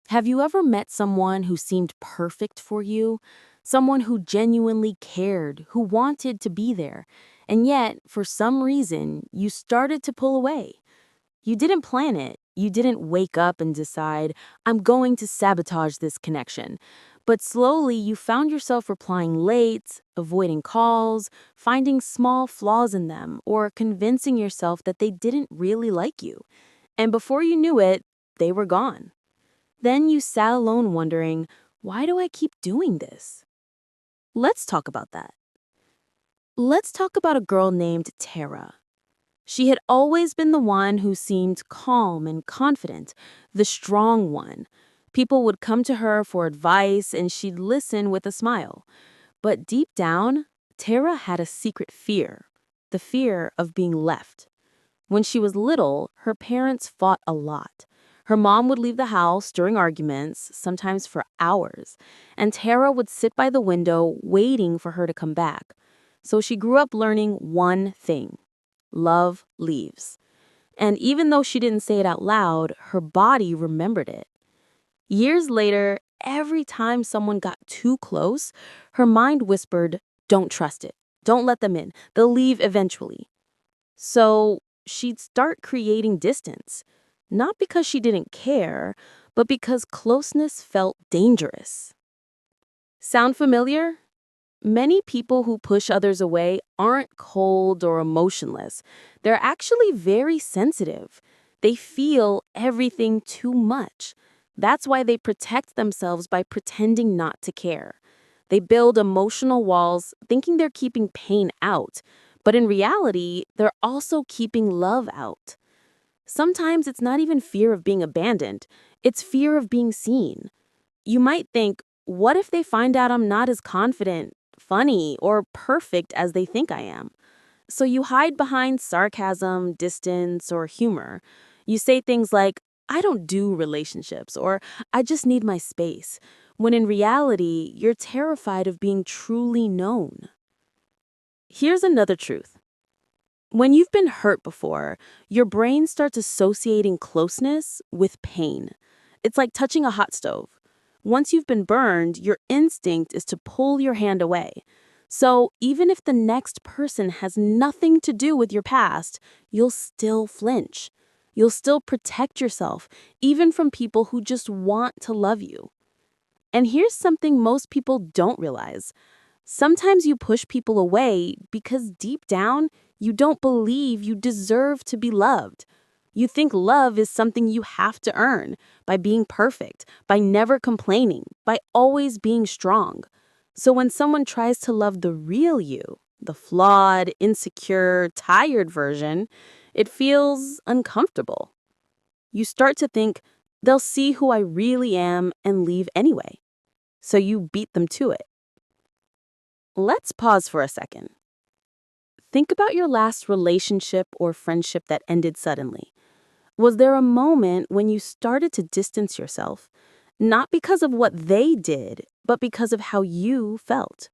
Have you ever met someone who seemed perfect for you? Someone who genuinely cared, who wanted to be there, and yet, for some reason, you started to pull away? You didn't plan it. You didn't wake up and decide, I'm going to sabotage this connection. But slowly, you found yourself replying late, avoiding calls, finding small flaws in them, or convincing yourself that they didn't really like you. And before you knew it, they were gone. Then you sat alone wondering, why do I keep doing this? Let's talk about that. Let's talk about a girl named Tara. She had always been the one who seemed calm and confident, the strong one. People would come to her for advice and she'd listen with a smile. But deep down, Tara had a secret fear, the fear of being left. When she was little, her parents fought a lot. Her mom would leave the house during arguments, sometimes for hours, and Tara would sit by the window waiting for her to come back. So she grew up learning one thing: love leaves. And even though she didn't say it out loud, her body remembered it. Years later, every time someone got too close, her mind whispered, don't trust it. Don't let them in. They'll leave eventually. So she'd start creating distance, not because she didn't care, but because closeness felt dangerous. Sound familiar? Many people who push others away aren't cold or emotionless. They're actually very sensitive. They feel everything too much. That's why they protect themselves by pretending not to care. They build emotional walls, thinking they're keeping pain out. But in reality, they're also keeping love out. Sometimes it's not even fear of being abandoned, it's fear of being seen. You might think, what if they find out I'm not as confident, funny, or perfect as they think I am? So you hide behind sarcasm, distance, or humor. You say things like, I don't do relationships, or I just need my space, when in reality, you're terrified of being truly known. Here's another truth. When you've been hurt before, your brain starts associating closeness with pain. It's like touching a hot stove. Once you've been burned, your instinct is to pull your hand away. So even if the next person has nothing to do with your past, you'll still flinch. You'll still protect yourself, even from people who just want to love you. And here's something most people don't realize. Sometimes you push people away because deep down, you don't believe you deserve to be loved. You think love is something you have to earn by being perfect, by never complaining, by always being strong. So when someone tries to love the real you, the flawed, insecure, tired version, it feels uncomfortable. You start to think, they'll see who I really am and leave anyway. So you beat them to it. Let's pause for a second. Think about your last relationship or friendship that ended suddenly. Was there a moment when you started to distance yourself, not because of what they did, but because of how you felt?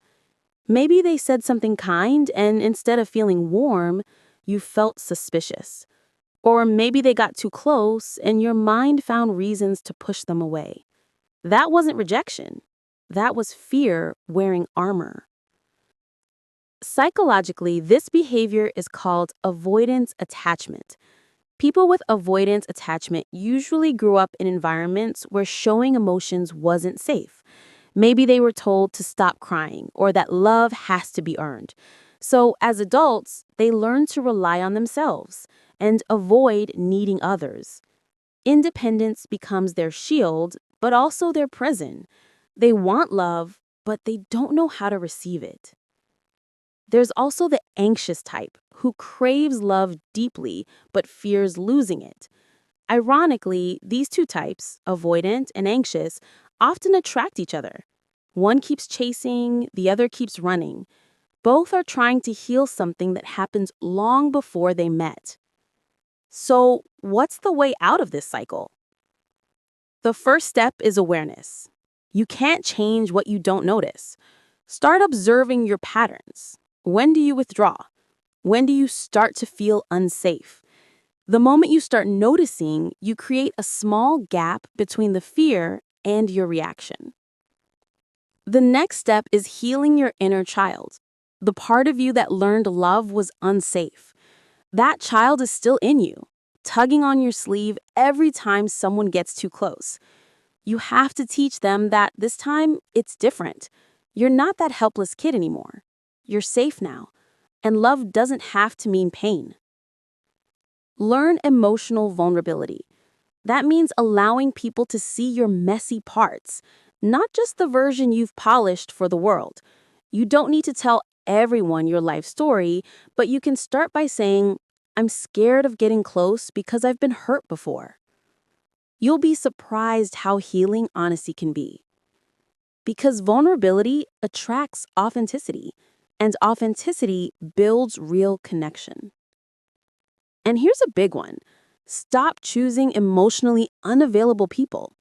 Maybe they said something kind, and instead of feeling warm, you felt suspicious. Or maybe they got too close, and your mind found reasons to push them away. That wasn't rejection. That was fear wearing armor. Psychologically, this behavior is called avoidance attachment. People with avoidance attachment usually grew up in environments where showing emotions wasn't safe. Maybe they were told to stop crying or that love has to be earned. So as adults, they learn to rely on themselves and avoid needing others. Independence becomes their shield, but also their prison. They want love, but they don't know how to receive it. There's also the anxious type who craves love deeply but fears losing it. Ironically, these two types, avoidant and anxious, often attract each other. One keeps chasing, the other keeps running. Both are trying to heal something that happened long before they met. So, what's the way out of this cycle? The first step is awareness. You can't change what you don't notice. Start observing your patterns. When do you withdraw? When do you start to feel unsafe? The moment you start noticing, you create a small gap between the fear and your reaction. The next step is healing your inner child, the part of you that learned love was unsafe. That child is still in you, tugging on your sleeve every time someone gets too close. You have to teach them that this time it's different. You're not that helpless kid anymore. You're safe now, and love doesn't have to mean pain. Learn emotional vulnerability. That means allowing people to see your messy parts, not just the version you've polished for the world. You don't need to tell everyone your life story, but you can start by saying, I'm scared of getting close because I've been hurt before. You'll be surprised how healing honesty can be. Because vulnerability attracts authenticity, and authenticity builds real connection. And here's a big one. Stop choosing emotionally unavailable people.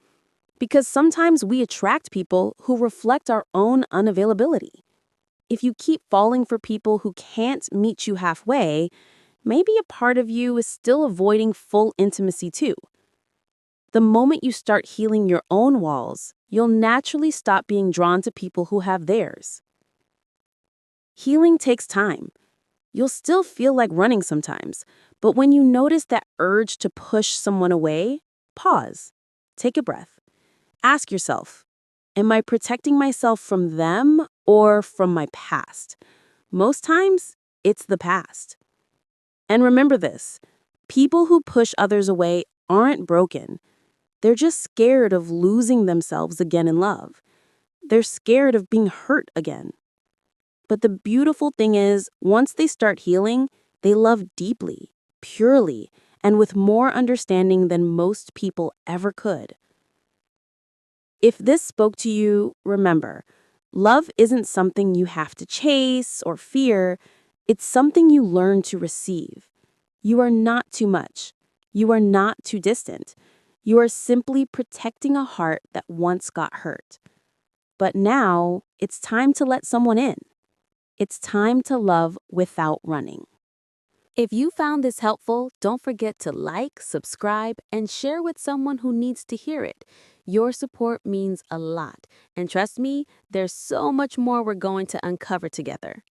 Because sometimes we attract people who reflect our own unavailability. If you keep falling for people who can't meet you halfway, maybe a part of you is still avoiding full intimacy too. The moment you start healing your own walls, you'll naturally stop being drawn to people who have theirs. Healing takes time. You'll still feel like running sometimes, but when you notice that urge to push someone away, pause. Take a breath. Ask yourself, am I protecting myself from them or from my past? Most times, it's the past. And remember this, people who push others away aren't broken. They're just scared of losing themselves again in love. They're scared of being hurt again. But the beautiful thing is, once they start healing, they love deeply, purely, and with more understanding than most people ever could. If this spoke to you, remember, love isn't something you have to chase or fear. It's something you learn to receive. You are not too much. You are not too distant. You are simply protecting a heart that once got hurt. But now, it's time to let someone in. It's time to love without running. If you found this helpful, don't forget to like, subscribe, and share with someone who needs to hear it. Your support means a lot. And trust me, there's so much more we're going to uncover together.